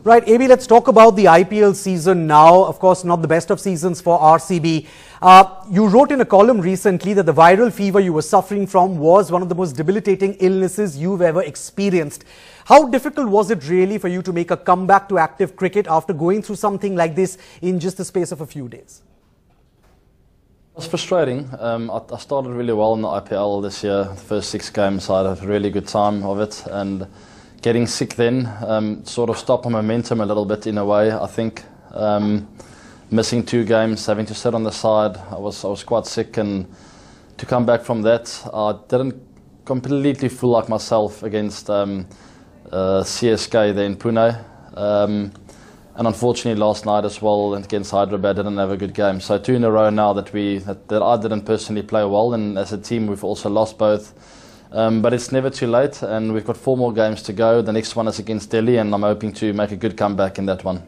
Right, AB, let's talk about the IPL season now. Of course, not the best of seasons for RCB. You wrote in a column recently that the viral fever you were suffering from was one of the most debilitating illnesses you've ever experienced. How difficult was it really for you to make a comeback to active cricket after going through something like this in just the space of a few days? It was frustrating. I started really well in the IPL this year. The first 6 games, I had a really good time of it, and getting sick then sort of stopped my momentum a little bit in a way. I think missing 2 games, having to sit on the side, I was quite sick, and to come back from that, I didn't completely feel like myself against CSK there in Pune. And unfortunately last night as well against Hyderabad didn't have a good game. So 2 in a row now that I didn't personally play well, and as a team we've also lost both. But it's never too late, and we've got 4 more games to go. The next one is against Delhi, and I'm hoping to make a good comeback in that one.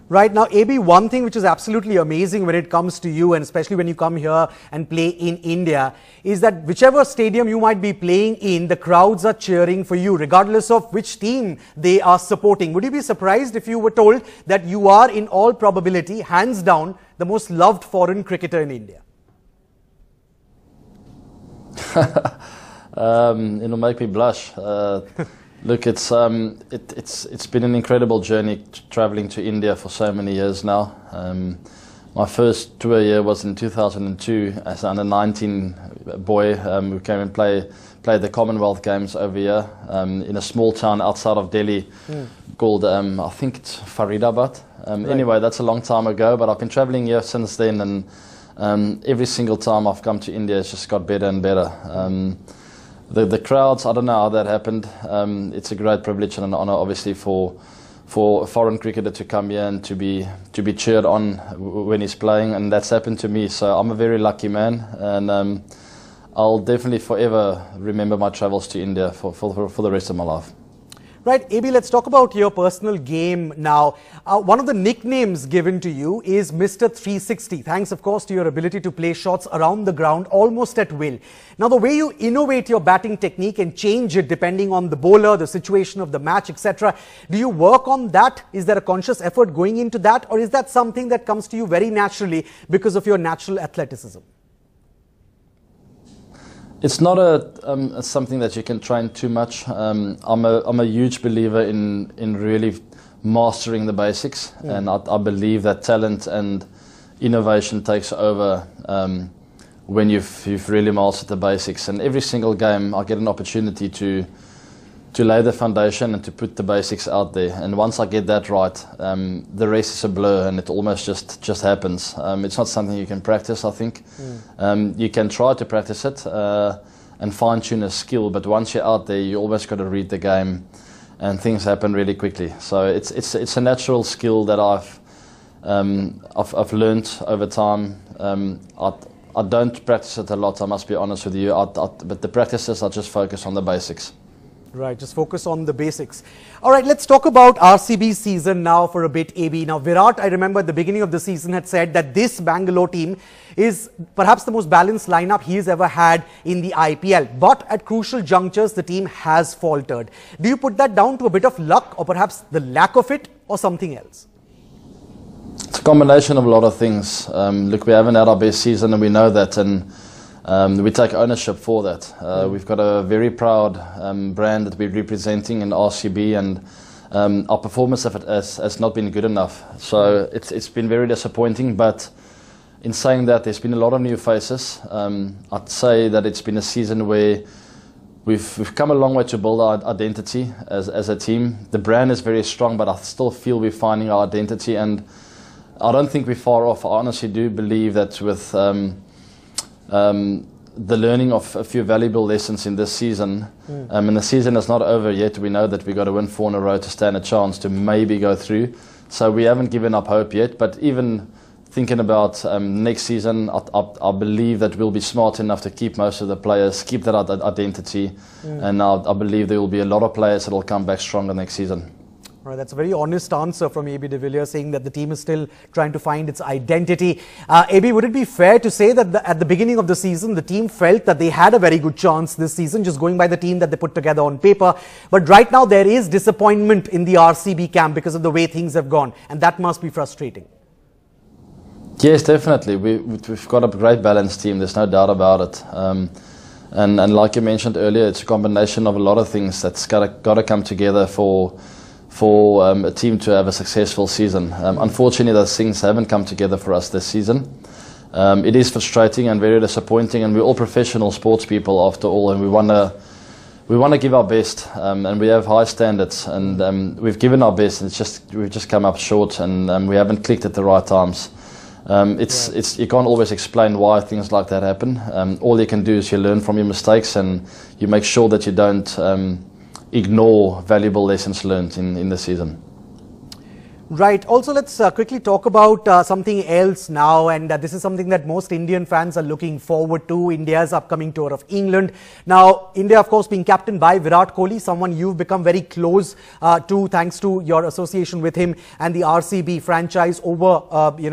Right, now AB, one thing which is absolutely amazing when it comes to you, and especially when you come here and play in India, is that whichever stadium you might be playing in, the crowds are cheering for you regardless of which team they are supporting. Would you be surprised if you were told that you are in all probability, hands down, the most loved foreign cricketer in India? It'll make me blush. Look, it's been an incredible journey traveling to India for so many years now. My first tour year was in 2002 as an under-19 boy. We came and played the Commonwealth Games over here in a small town outside of Delhi called, I think it's Faridabad. Right. Anyway, that's a long time ago, but I've been traveling here since then, and every single time I've come to India, it's just got better and better. The crowds, I don't know how that happened. It's a great privilege and an honour, obviously, for a foreign cricketer to come here and to be cheered on when he's playing, and that's happened to me. So I'm a very lucky man, and I'll definitely forever remember my travels to India for the rest of my life. Right, AB, let's talk about your personal game now. One of the nicknames given to you is Mr. 360, thanks of course to your ability to play shots around the ground almost at will. Now the way you innovate your batting technique and change it depending on the bowler, the situation of the match, etc. Do you work on that? Is there a conscious effort going into that, or is that something that comes to you very naturally because of your natural athleticism? It's not something that you can train too much. I'm a huge believer in really mastering the basics, and I believe that talent and innovation takes over when you've really mastered the basics. And every single game I get an opportunity to lay the foundation and to put the basics out there. And once I get that right, the rest is a blur, and it almost just happens. It's not something you can practice, I think. You can try to practice it and fine-tune a skill, but once you're out there, you almost got to read the game, and things happen really quickly. So it's a natural skill that I've learned over time. I don't practice it a lot, I must be honest with you, but the practices I just focus on the basics. Right, just focus on the basics. All right, let's talk about RCB's season now for a bit, AB. Now, Virat, I remember at the beginning of the season, had said that this Bangalore team is perhaps the most balanced lineup he's ever had in the IPL. But at crucial junctures, the team has faltered. Do you put that down to a bit of luck, or perhaps the lack of it, or something else? It's a combination of a lot of things. Look, we haven't had our best season, and we know that, and we take ownership for that. We've got a very proud brand that we're representing in RCB, and our performance of it has not been good enough. So it's been very disappointing, but in saying that, there's been a lot of new faces. I'd say that it's been a season where we've come a long way to build our identity as a team. The brand is very strong, but I still feel we're finding our identity, and I don't think we're far off. I honestly do believe that with the learning of a few valuable lessons in this season, and the season is not over yet. We know that we've got to win 4 in a row to stand a chance to maybe go through. So we haven't given up hope yet, but even thinking about next season, I believe that we'll be smart enough to keep most of the players, keep that identity, and I believe there will be a lot of players that will come back stronger next season. All right, that's a very honest answer from AB de Villiers, saying that the team is still trying to find its identity. AB, would it be fair to say that at the beginning of the season, the team felt that they had a very good chance this season, just going by the team that they put together on paper? But right now, there is disappointment in the RCB camp because of the way things have gone, and that must be frustrating. Yes, definitely. We've got a great balanced team. There's no doubt about it. And like you mentioned earlier, it's a combination of a lot of things that's got to come together for a team to have a successful season. Unfortunately, those things haven't come together for us this season. It is frustrating and very disappointing, and we're all professional sports people after all, and we want to give our best, and we have high standards, and we've given our best, and we've just come up short, and we haven't clicked at the right times. You can't always explain why things like that happen. All you can do is you learn from your mistakes, and you make sure that you don't ignore valuable lessons learned in the season. Right. Also, let's quickly talk about something else now, and this is something that most Indian fans are looking forward to, India's upcoming tour of England. Now, India, of course, being captained by Virat Kohli, someone you've become very close to thanks to your association with him and the RCB franchise over,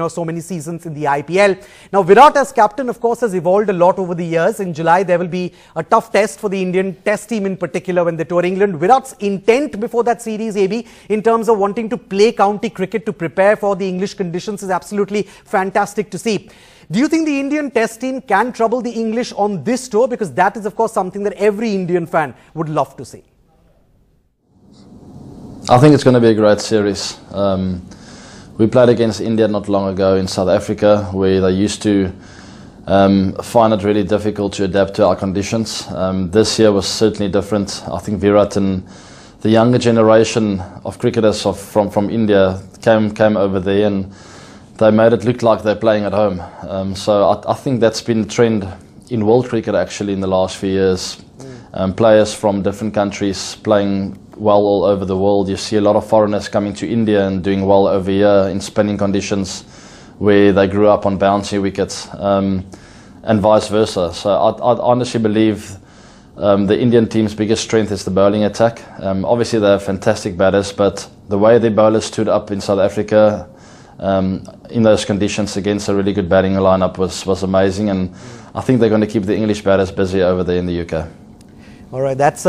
so many seasons in the IPL. Now, Virat as captain, of course, has evolved a lot over the years. In July, there will be a tough test for the Indian test team in particular when they tour England. Virat's intent before that series, AB, in terms of wanting to play county cricket to prepare for the English conditions is absolutely fantastic to see. Do you think the Indian test team can trouble the English on this tour? Because that is, of course, something that every Indian fan would love to see. I think it's going to be a great series. We played against India not long ago in South Africa, where they used to find it really difficult to adapt to our conditions. This year was certainly different. I think Virat and the younger generation of cricketers from India came over there, and they made it look like they're playing at home. So I think that's been the trend in world cricket actually in the last few years. Players from different countries playing well all over the world. You see a lot of foreigners coming to India and doing well over here in spinning conditions where they grew up on bouncy wickets, and vice versa. So I honestly believe the Indian team's biggest strength is the bowling attack. Obviously, they're fantastic batters, but the way the bowlers stood up in South Africa in those conditions against a really good batting lineup was amazing, and I think they're going to keep the English batters busy over there in the UK. All right, that's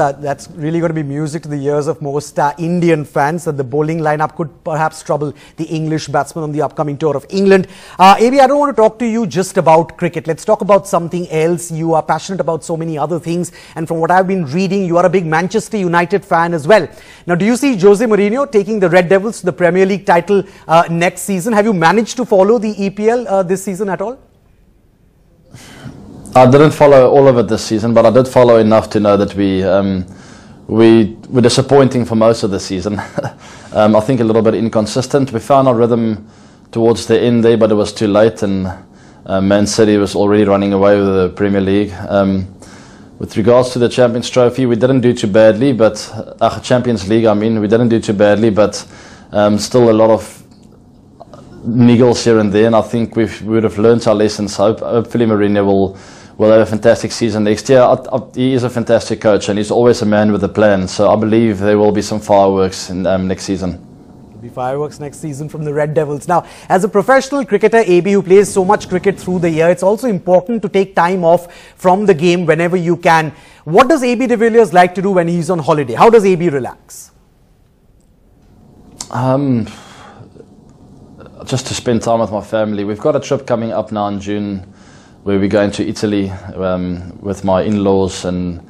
really going to be music to the ears of most Indian fans, that the bowling lineup could perhaps trouble the English batsmen on the upcoming tour of England. AB, I don't want to talk to you just about cricket. Let's talk about something else. You are passionate about so many other things, and from what I've been reading, you are a big Manchester United fan as well. Now, do you see Jose Mourinho taking the Red Devils to the Premier League title next season? Have you managed to follow the EPL this season at all? I didn't follow all of it this season, but I did follow enough to know that we were disappointing for most of the season. I think a little bit inconsistent. We found our rhythm towards the end there, but it was too late, and Man City was already running away with the Premier League. With regards to the Champions Trophy, we didn't do too badly, but Champions League, we didn't do too badly, but still a lot of niggles here and there, and I think we would have learned our lessons. Hopefully Mourinho will have a fantastic season next year. He is a fantastic coach, and he's always a man with a plan, so I believe there will be some fireworks in next season. There'll be fireworks next season from the Red Devils. Now, as a professional cricketer, AB, who plays so much cricket through the year, it's also important to take time off from the game whenever you can. What does AB de Villiers like to do when he's on holiday? How does AB relax? Just to spend time with my family. We've got a trip coming up now in June where we're going to Italy with my in-laws, and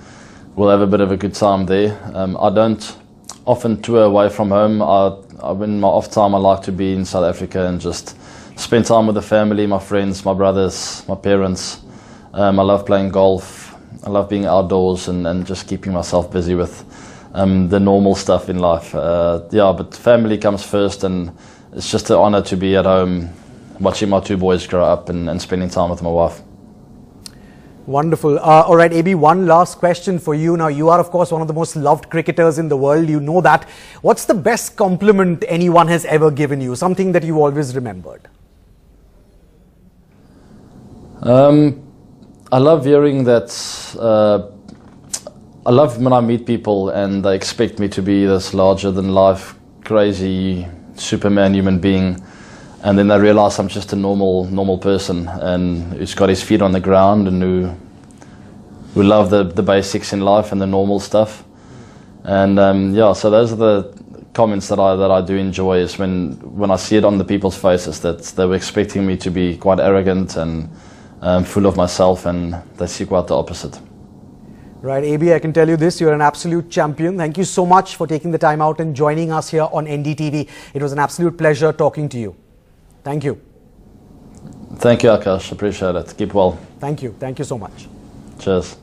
we'll have a bit of a good time there. I don't often tour away from home. In my off time, I like to be in South Africa and just spend time with the family, my friends, my brothers, my parents. I love playing golf. I love being outdoors and just keeping myself busy with the normal stuff in life. But family comes first, and it's just an honor to be at home watching my two boys grow up and spending time with my wife. Wonderful. All right, AB, one last question for you. Now, you are, of course, one of the most loved cricketers in the world. You know that. What's the best compliment anyone has ever given you? Something that you always remembered? I love hearing that. I love when I meet people and they expect me to be this larger-than-life crazy Superman human being, and then they realize I'm just a normal person, and who's got his feet on the ground, and who love the basics in life and the normal stuff. And yeah, so those are the comments that I do enjoy, is when I see it on the people's faces that they were expecting me to be quite arrogant and full of myself, and they see quite the opposite. Right, AB, I can tell you this, you're an absolute champion. Thank you so much for taking the time out and joining us here on NDTV. It was an absolute pleasure talking to you. Thank you. Thank you, Akash. Appreciate it. Keep well. Thank you. Thank you so much. Cheers.